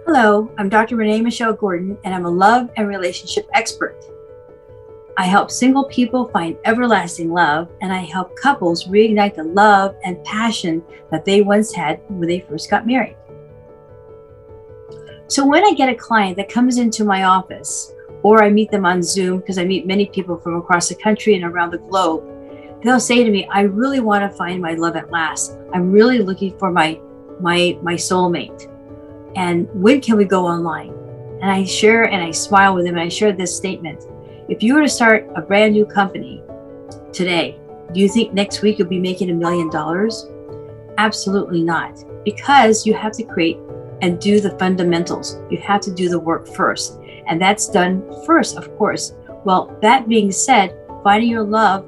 Hello, I'm Dr. Renee Michelle Gordon, and I'm a love and relationship expert. I help single people find everlasting love, and I help couples reignite the love and passion that they once had when they first got married. So, when I get a client that comes into my office, or I meet them on Zoom, because I meet many people from across the country and around the globe, they'll say to me, I really want to find my love at last. I'm really looking for my soulmate. And when can we go online? And I share and I smile with them and I share this statement. If you were to start a brand new company today, do you think next week you'll be making $1 million? Absolutely not, because you have to create and do the fundamentals. You have to do the work first. And that's done first, of course. Well, that being said, finding your love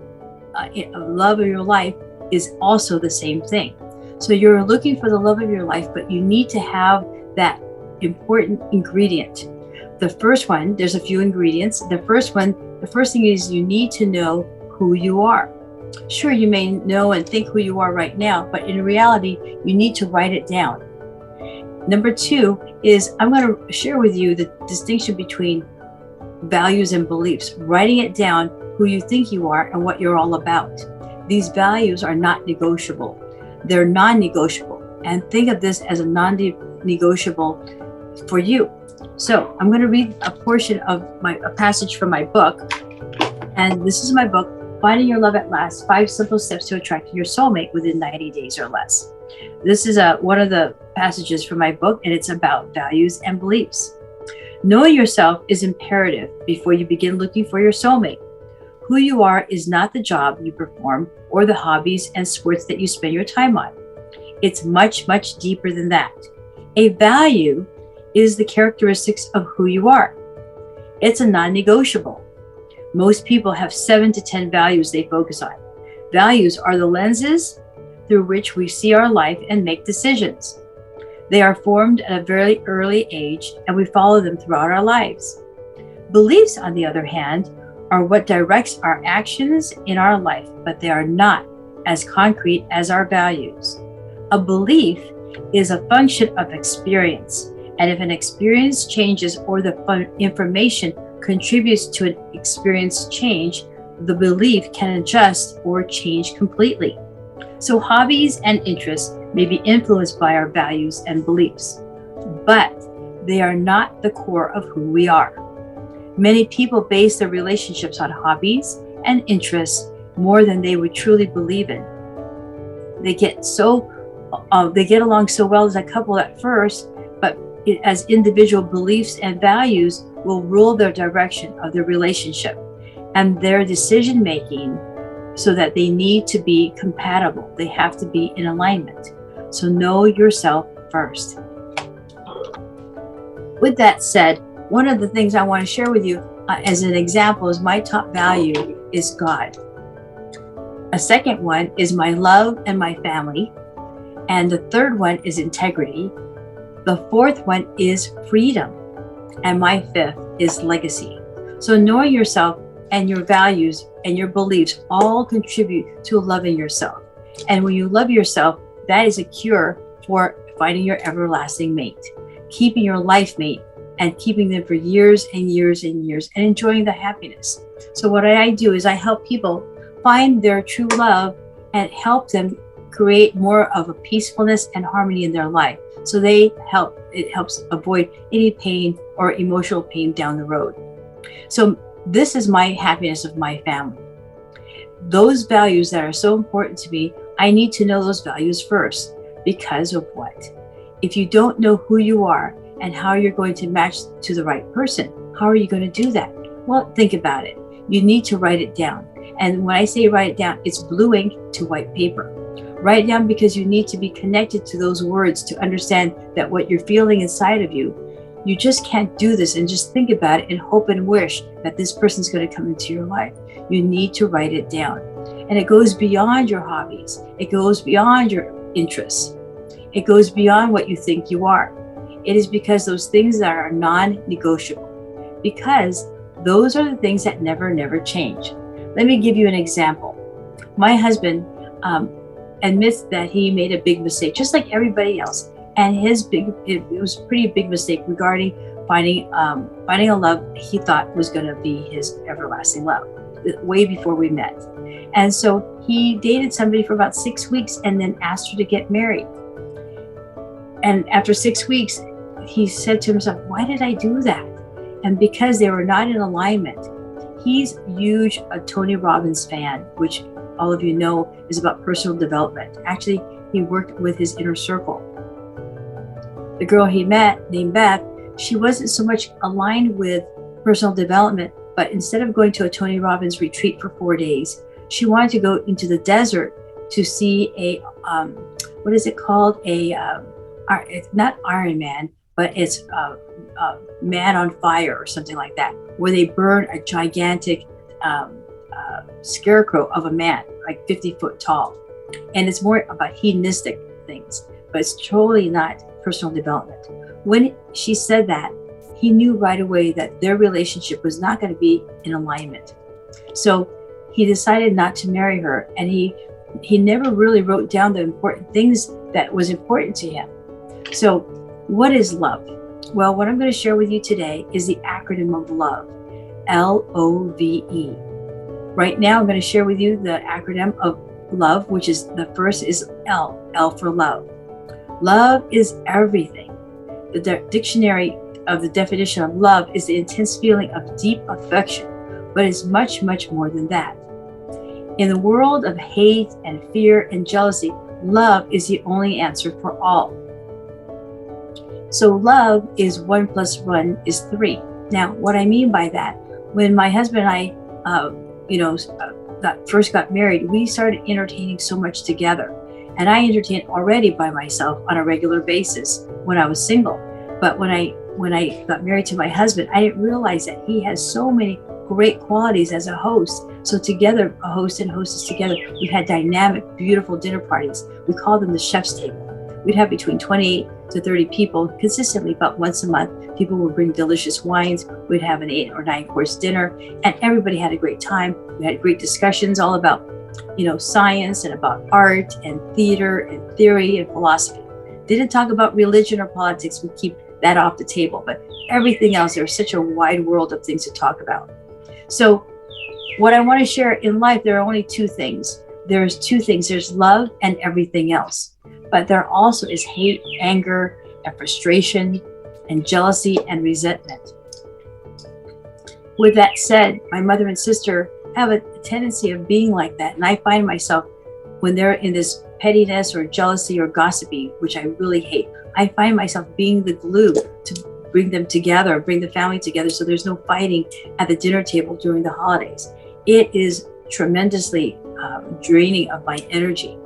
of your life is also the same thing. So you're looking for the love of your life, but you need to have that important ingredient. The first one, there's a few ingredients. The first thing is you need to know who you are. Sure, you may know and think who you are right now, but in reality, you need to write it down. Number two is I'm going to share with you the distinction between values and beliefs, writing it down who you think you are and what you're all about. These values are not negotiable. They're non-negotiable. And think of this as a non-negotiable for you. So I'm going to read a portion of a passage from my book. And this is my book, Finding Your Love at Last, 5 Simple Steps to Attract Your Soulmate Within 90 Days or Less. This is one of the passages from my book, and it's about values and beliefs. Knowing yourself is imperative before you begin looking for your soulmate. Who you are is not the job you perform or the hobbies and sports that you spend your time on. It's much, much deeper than that. A value is the characteristics of who you are. It's a non-negotiable. Most people have 7 to 10 values they focus on. Values are the lenses through which we see our life and make decisions. They are formed at a very early age, and we follow them throughout our lives. Beliefs, on the other hand, are what directs our actions in our life, but they are not as concrete as our values. A belief is a function of experience, and if an experience changes or the information contributes to an experience change, the belief can adjust or change completely. So hobbies and interests may be influenced by our values and beliefs, but they are not the core of who we are. Many people base their relationships on hobbies and interests more than they would truly believe in. They get along so well as a couple at first, but as individual beliefs and values will rule their direction of their relationship and their decision making, so that they need to be compatible. They have to be in alignment. So know yourself first. With that said, one of the things I want to share with you as an example is my top value is God. A second one is my love and my family. And the third one is integrity. The fourth one is freedom. And my fifth is legacy. So knowing yourself and your values and your beliefs all contribute to loving yourself. And when you love yourself, that is a cure for finding your everlasting mate, keeping your life mate, and keeping them for years and years and years, and enjoying the happiness. So what I do is I help people find their true love and help them create more of a peacefulness and harmony in their life. So it helps avoid any pain or emotional pain down the road. So this is my happiness of my family. Those values that are so important to me, I need to know those values first. Because of what? If you don't know who you are and how you're going to match to the right person, how are you going to do that? Well, think about it. You need to write it down. And when I say write it down, it's blue ink to white paper. Write it down because you need to be connected to those words to understand that what you're feeling inside of you. You just can't do this and just think about it and hope and wish that this person's going to come into your life. You need to write it down. And it goes beyond your hobbies. It goes beyond your interests. It goes beyond what you think you are. It is because those things that are non-negotiable, because those are the things that never change. Let me give you an example. My husband admits that he made a big mistake, just like everybody else. And it was a pretty big mistake regarding finding a love he thought was going to be his everlasting love, way before we met. And so he dated somebody for about 6 weeks and then asked her to get married. And after 6 weeks, he said to himself, why did I do that? And because they were not in alignment. He's huge a Tony Robbins fan, which all of you know is about personal development. Actually, he worked with his inner circle. The girl he met, named Beth, she wasn't so much aligned with personal development, but instead of going to a Tony Robbins retreat for 4 days, she wanted to go into the desert to see a, what is it called? It's not Iron Man, but it's Man on Fire or something like that, where they burn a gigantic scarecrow of a man, like 50 foot tall. And it's more about hedonistic things, but it's totally not personal development. When she said that, he knew right away that their relationship was not going to be in alignment. So he decided not to marry her, and he never really wrote down the important things that was important to him. So what is love? Well, what I'm going to share with you today is the acronym of love, L-O-V-E. Right now, I'm going to share with you the acronym of love, which is the first is L for love. Love is everything. The dictionary of the definition of love is the intense feeling of deep affection, but it's much, much more than that. In the world of hate and fear and jealousy, love is the only answer for all. So love is 1 + 1 is 3. Now, what I mean by that, when my husband and I, first got married, we started entertaining so much together. And I entertained already by myself on a regular basis when I was single. But when I got married to my husband, I didn't realize that he has so many great qualities as a host. So together, a host and hostess together, we had dynamic, beautiful dinner parties. We called them the chef's table. We'd have between 28 to 30 people consistently, about once a month. People would bring delicious wines. We'd have an 8 or 9 course dinner, and everybody had a great time. We had great discussions all about, science and about art and theater and theory and philosophy. Didn't talk about religion or politics. We keep that off the table, but everything else, there's such a wide world of things to talk about. So what I want to share in life, there are only 2 things. There's 2 things. There's love and everything else. But there also is hate, anger, and frustration, and jealousy and resentment. With that said, my mother and sister have a tendency of being like that. And I find myself, when they're in this pettiness or jealousy or gossipy, which I really hate, I find myself being the glue to bring them together, bring the family together, so there's no fighting at the dinner table during the holidays. It is tremendously draining of my energy.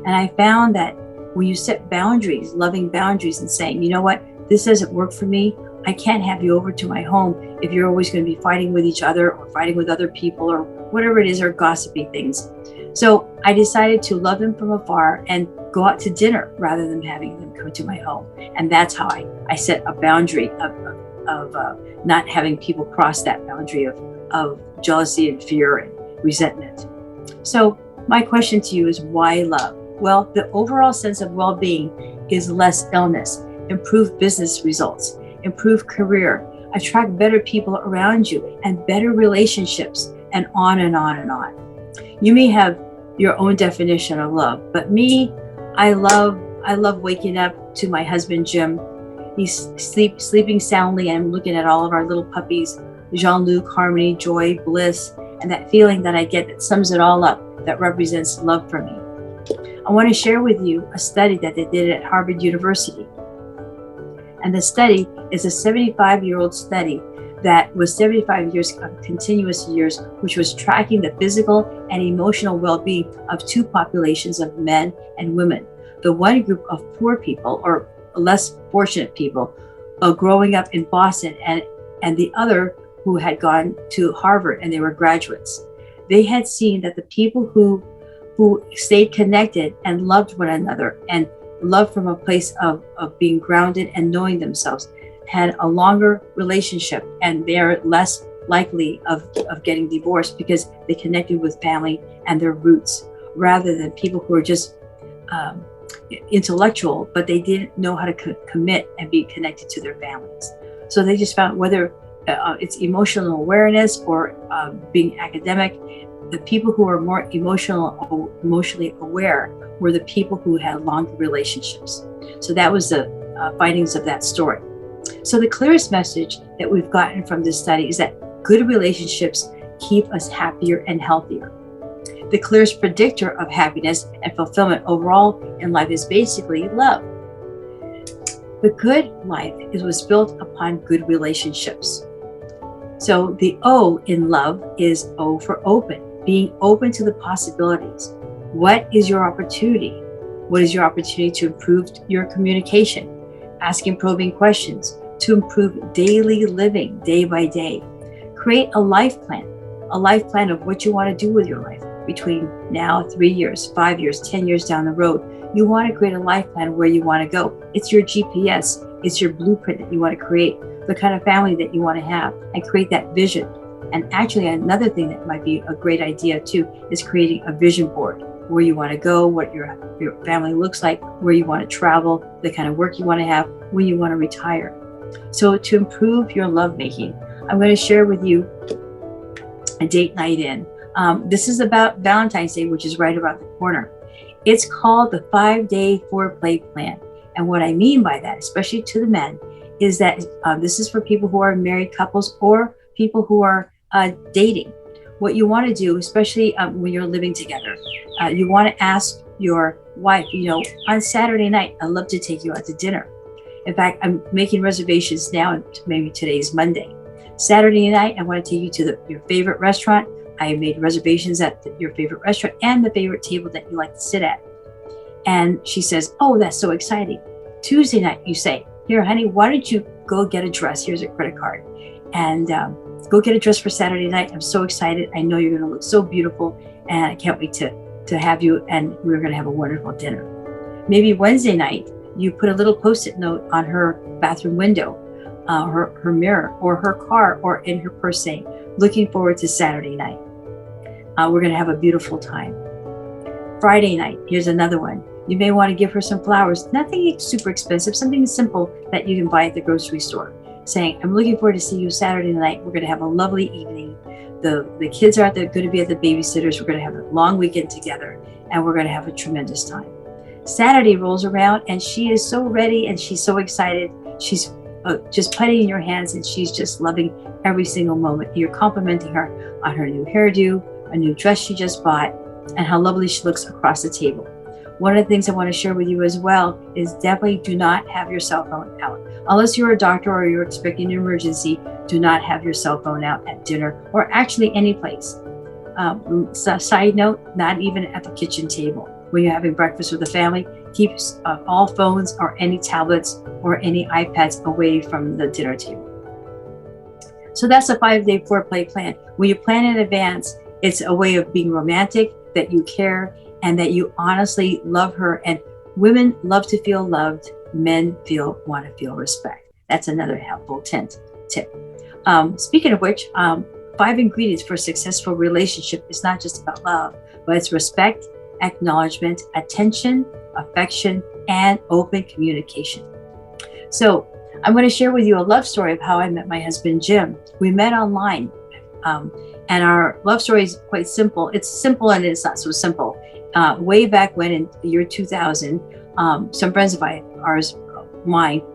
And I found that when you set boundaries, loving boundaries, and saying, you know what, this doesn't work for me, I can't have you over to my home if you're always going to be fighting with each other or fighting with other people or whatever it is, or gossipy things. So I decided to love them from afar and go out to dinner rather than having them come to my home. And that's how I set a boundary of not having people cross that boundary of jealousy and fear and resentment. So my question to you is, why love? Well, the overall sense of well-being is less illness, improved business results, improved career, attract better people around you, and better relationships, and on and on and on. You may have your own definition of love, but me, I love waking up to my husband, Jim. He's sleeping soundly, and I'm looking at all of our little puppies, Jean-Luc, Harmony, Joy, Bliss, and that feeling that I get that sums it all up, that represents love for me. I want to share with you a study that they did at Harvard University. And the study is a 75-year-old study that was 75 years of continuous years, which was tracking the physical and emotional well-being of 2 populations of men and women. The one group of poor people, or less fortunate people, growing up in Boston, and the other who had gone to Harvard and they were graduates. They had seen that the people who stayed connected and loved one another and loved from a place of being grounded and knowing themselves had a longer relationship, and they're less likely of getting divorced because they connected with family and their roots, rather than people who are just intellectual, but they didn't know how to commit and be connected to their families. So they just found, whether it's emotional awareness or being academic, the people who are more emotionally aware were the people who had longer relationships. So that was the findings of that story. So the clearest message that we've gotten from this study is that good relationships keep us happier and healthier. The clearest predictor of happiness and fulfillment overall in life is basically love. The good life was built upon good relationships. So the O in love is O for open, being open to the possibilities. What is your opportunity? What is your opportunity to improve your communication? Asking probing questions to improve daily living, day by day. Create a life plan of what you want to do with your life between now, 3 years, 5 years, 10 years down the road. You want to create a life plan where you want to go. It's your GPS. It's your blueprint that you want to create, the kind of family that you want to have, and create that vision. And actually, another thing that might be a great idea too is creating a vision board, where you want to go, what your family looks like, where you want to travel, the kind of work you want to have, when you want to retire. So to improve your lovemaking, I'm going to share with you a date night in. This is about Valentine's Day, which is right around the corner. It's called the 5-day foreplay plan. And what I mean by that, especially to the men, is that this is for people who are married couples or people who are dating. What you want to do, especially when you're living together, you want to ask your wife, on Saturday night, I'd love to take you out to dinner. In fact, I'm making reservations now, maybe today's Monday. Saturday night, I want to take you to your favorite restaurant. I made reservations at your favorite restaurant and the favorite table that you like to sit at. And she says, oh, that's so exciting. Tuesday night, you say, here, honey, why don't you go get a dress? Here's a credit card. And go get a dress for Saturday night. I'm so excited. I know you're going to look so beautiful. And I can't wait to have you. And we're going to have a wonderful dinner. Maybe Wednesday night, you put a little Post-it note on her bathroom window, her mirror, or her car, or in her purse saying, looking forward to Saturday night. We're going to have a beautiful time. Friday night, here's another one. You may want to give her some flowers, nothing super expensive, something simple that you can buy at the grocery store, saying, I'm looking forward to see you Saturday night. We're going to have a lovely evening. The kids are going to be at the babysitters. We're going to have a long weekend together, and we're going to have a tremendous time. Saturday rolls around, and she is so ready, and she's so excited. She's just putting in your hands, and she's just loving every single moment. You're complimenting her on her new hairdo, a new dress she just bought, and how lovely she looks across the table. One of the things I want to share with you as well is definitely do not have your cell phone out. Unless you're a doctor or you're expecting an emergency, do not have your cell phone out at dinner or actually any place. Side note, not even at the kitchen table. When you're having breakfast with the family, keep all phones or any tablets or any iPads away from the dinner table. So that's a 5-day foreplay plan. When you plan in advance, it's a way of being romantic, that you care, and that you honestly love her. And women love to feel loved. Men want to feel respect. That's another helpful tip. Speaking of which, 5 ingredients for a successful relationship is not just about love, but it's respect, acknowledgement, attention, affection, and open communication. So I'm going to share with you a love story of how I met my husband, Jim. We met online. And our love story is quite simple. It's simple and it's not so simple. Way back when in the year 2000, some friends of mine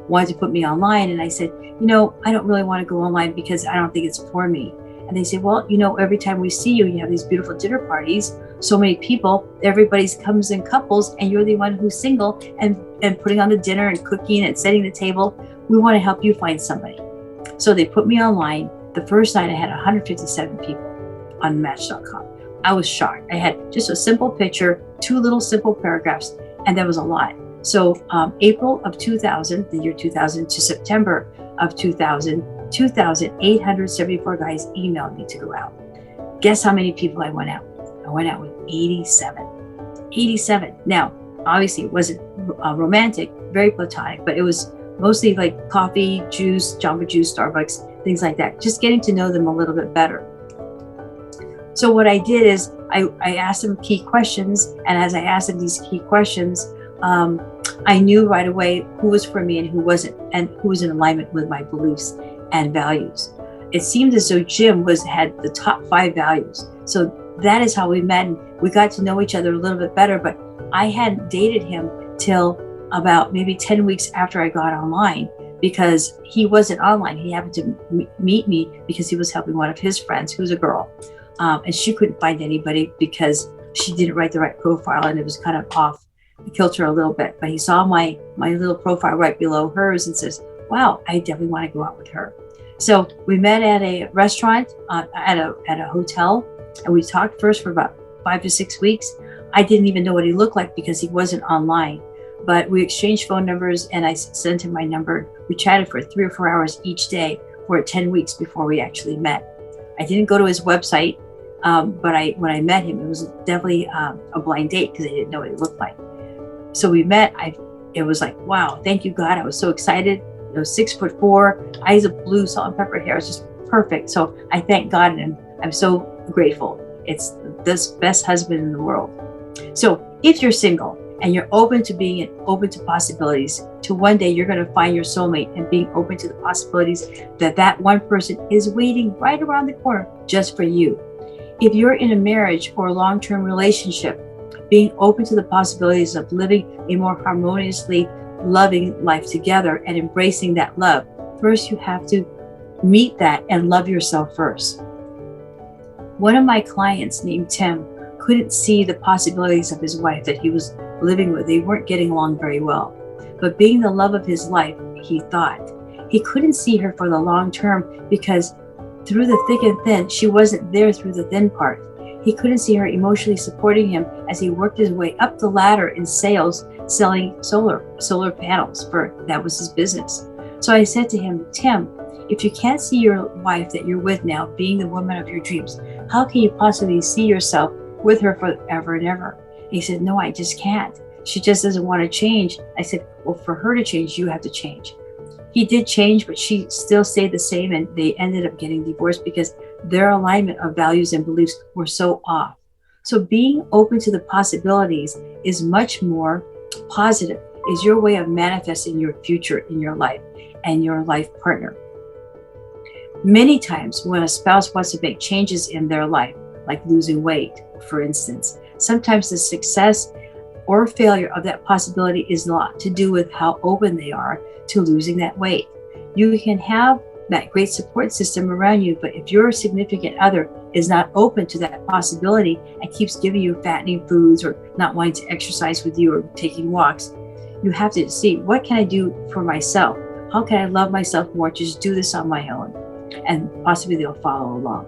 wanted to put me online. And I said, I don't really want to go online because I don't think it's for me. And they said, well, every time we see you, you have these beautiful dinner parties, so many people, everybody comes in couples, and you're the one who's single and putting on the dinner and cooking and setting the table. We want to help you find somebody. So they put me online. The first night I had 157 people on Match.com. I was shocked. I had just a simple picture, 2 little simple paragraphs, and that was a lot. So April of 2000, the year 2000 to September of 2000, 2,874 guys emailed me to go out. Guess how many people I went out with? I went out with 87. 87. Now, obviously it wasn't romantic, very platonic, but it was mostly like coffee, juice, Jamba Juice, Starbucks, things like that. Just getting to know them a little bit better. So what I did is I asked them key questions. And as I asked them these key questions, I knew right away who was for me and who wasn't, and who was in alignment with my beliefs and values. It seemed as though Jim had the top 5 values. So that is how we met, and we got to know each other a little bit better. But I hadn't dated him till about maybe 10 weeks after I got online, because he wasn't online. He happened to meet me because he was helping one of his friends, who's a girl, and she couldn't find anybody because she didn't write the right profile, and it was kind of off kilter a little bit. But he saw my little profile right below hers and says, wow, I definitely want to go out with her. So we met at a restaurant, at a hotel, and we talked first for about 5 to 6 weeks. I didn't even know what he looked like because he wasn't online, but we exchanged phone numbers, and I sent him my number. We chatted for 3 or 4 hours each day for 10 weeks before we actually met. I didn't go to his website, but when I met him, it was definitely a blind date because I didn't know what he looked like. So we met. It was like, wow, thank you, God. I was so excited. It was 6'4", eyes of blue, salt and pepper hair. It was just perfect. So I thank God, and I'm so grateful. It's the best husband in the world. So if you're single and you're open to possibilities, to one day you're going to find your soulmate, and being open to the possibilities that one person is waiting right around the corner just for you. If you're in a marriage or a long-term relationship, being open to the possibilities of living a more harmoniously loving life together and embracing that love, first you have to meet that and love yourself first. One of my clients named Tim couldn't see the possibilities of his wife that he was living with. They weren't getting along very well. But being the love of his life, he thought, he couldn't see her for the long term because through the thick and thin, she wasn't there through the thin part. He couldn't see her emotionally supporting him as he worked his way up the ladder in sales, selling solar panels. That was his business. So I said to him, Tim, if you can't see your wife that you're with now being the woman of your dreams, how can you possibly see yourself with her forever and ever? And he said, no, I just can't. She just doesn't want to change. I said, well, for her to change, you have to change. He did change, but she still stayed the same, and they ended up getting divorced because their alignment of values and beliefs were so off. So being open to the possibilities is much more positive, is your way of manifesting your future in your life and your life partner. Many times when a spouse wants to make changes in their life, like losing weight, for instance, sometimes the success or failure of that possibility is not to do with how open they are to losing that weight. You can have that great support system around you, but if your significant other is not open to that possibility and keeps giving you fattening foods or not wanting to exercise with you or taking walks, you have to see, what can I do for myself? How can I love myself more to just do this on my own? And possibly they'll follow along.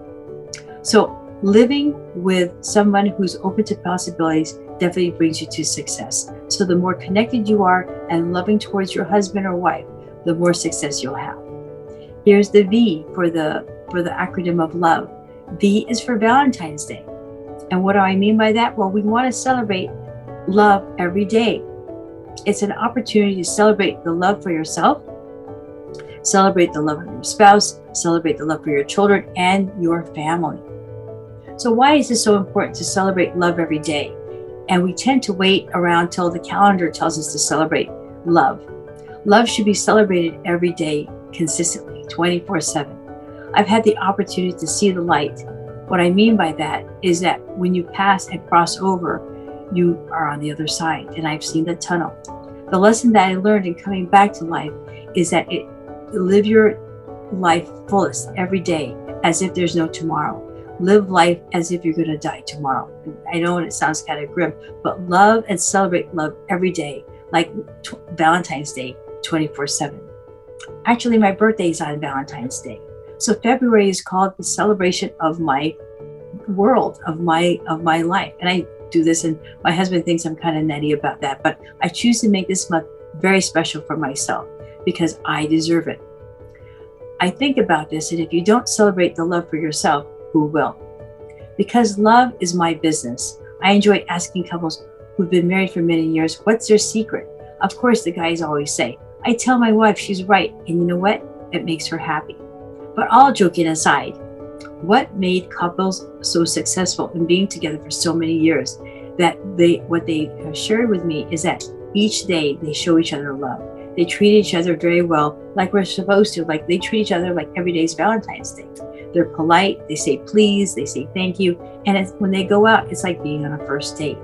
So living with someone who's open to possibilities definitely brings you to success. So the more connected you are and loving towards your husband or wife, the more success you'll have. Here's the V for the acronym of love. V is for Valentine's Day. And what do I mean by that? Well, we want to celebrate love every day. It's an opportunity to celebrate the love for yourself, celebrate the love of your spouse, celebrate the love for your children and your family. So why is this so important to celebrate love every day? And we tend to wait around till the calendar tells us to celebrate love. Love should be celebrated every day consistently, 24/7. I've had the opportunity to see the light. What I mean by that is that when you pass and cross over, you are on the other side, and I've seen the tunnel. The lesson that I learned in coming back to life is that live your life fullest every day as if there's no tomorrow. Live life as if you're going to die tomorrow. I know it sounds kind of grim, but love and celebrate love every day, like Valentine's Day, 24/7. Actually, my birthday is on Valentine's Day. So February is called the celebration of my world, of my life. And I do this, and my husband thinks I'm kind of nutty about that, but I choose to make this month very special for myself because I deserve it. I think about this, and if you don't celebrate the love for yourself, who will? Because love is my business. I enjoy asking couples who've been married for many years, what's their secret? Of course, the guys always say, I tell my wife she's right, and you know what? It makes her happy. But all joking aside, what made couples so successful in being together for so many years? What they have shared with me is that Each day they show each other love. They treat each other very well, like we're supposed to. Like they treat each other like every day is Valentine's Day. They're polite, they say please, they say thank you. And when they go out, it's like being on a first date.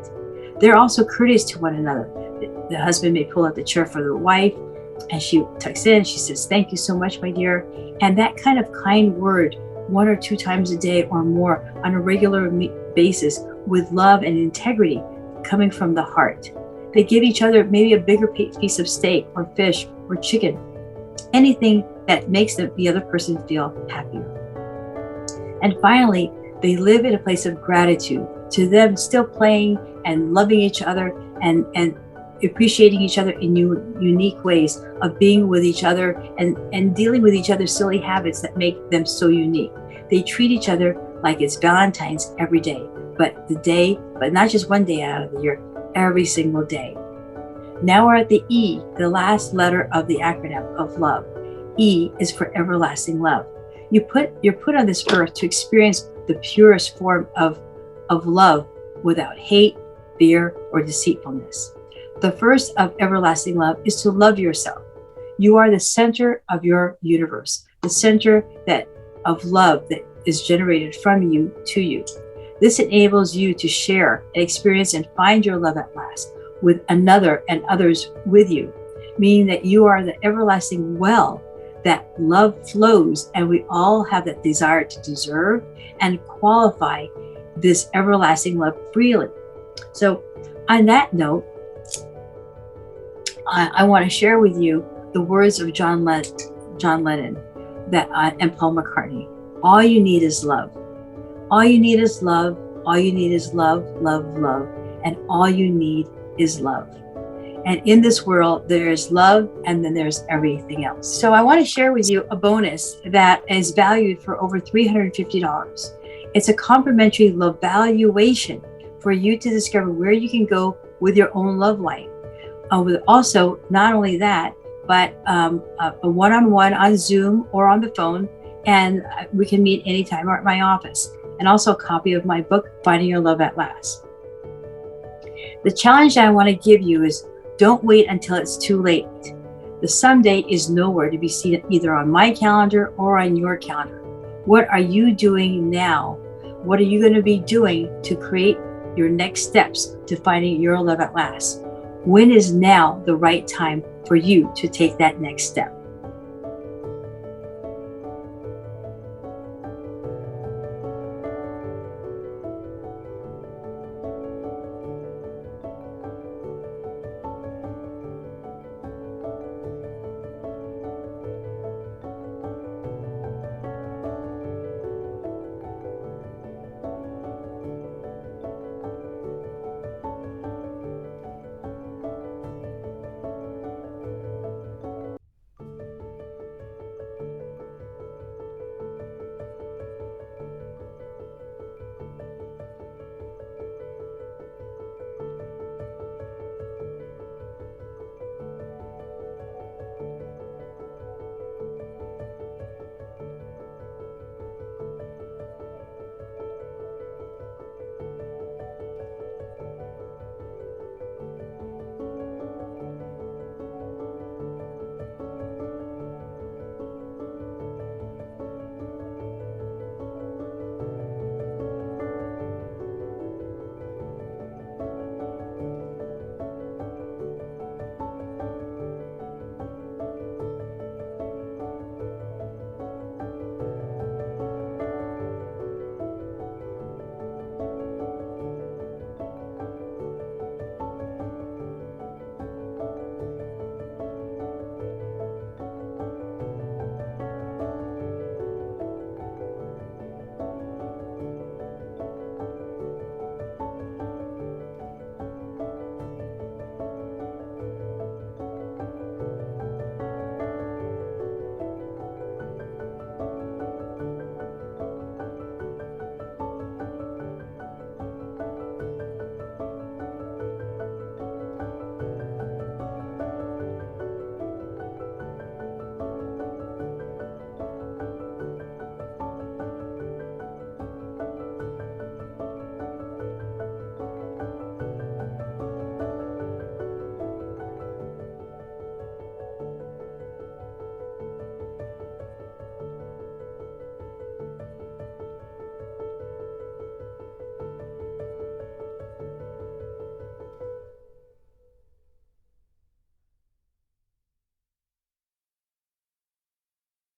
They're also courteous to one another. The husband may pull out the chair for the wife, and she tucks in, she says, thank you so much, my dear. And that kind of kind word, 1 or 2 times a day or more on a regular basis, with love and integrity coming from the heart. They give each other maybe a bigger piece of steak or fish or chicken, anything that makes the other person feel happier. And finally, they live in a place of gratitude to them, still playing and loving each other and appreciating each other in unique ways of being with each other and dealing with each other's silly habits that make them so unique. They treat each other like it's Valentine's every day, but not just one day out of the year, every single day. Now we're at the E, the last letter of the acronym of love. E is for everlasting love. You're put on this earth to experience the purest form of love without hate, fear, or deceitfulness. The first of everlasting love is to love yourself. You are the center of your universe, the center of love that is generated from you to you. This enables you to share and experience and find your love at last with another and others with you, meaning that you are the everlasting well that love flows, and we all have that desire to deserve and qualify this everlasting love freely. So on that note, I want to share with you the words of John Lennon and Paul McCartney. All you need is love. All you need is love. All you need is love, love, love. And all you need is love. And in this world, there is love, and then there's everything else. So I want to share with you a bonus that is valued for over $350. It's a complimentary love valuation for you to discover where you can go with your own love life. Also, not only that, but a one-on-one on Zoom or on the phone, and we can meet anytime or at my office. And also a copy of my book, Finding Your Love at Last. The challenge I want to give you is don't wait until it's too late. The someday is nowhere to be seen either on my calendar or on your calendar. What are you doing now? What are you going to be doing to create your next steps to finding your love at last? When is now the right time for you to take that next step?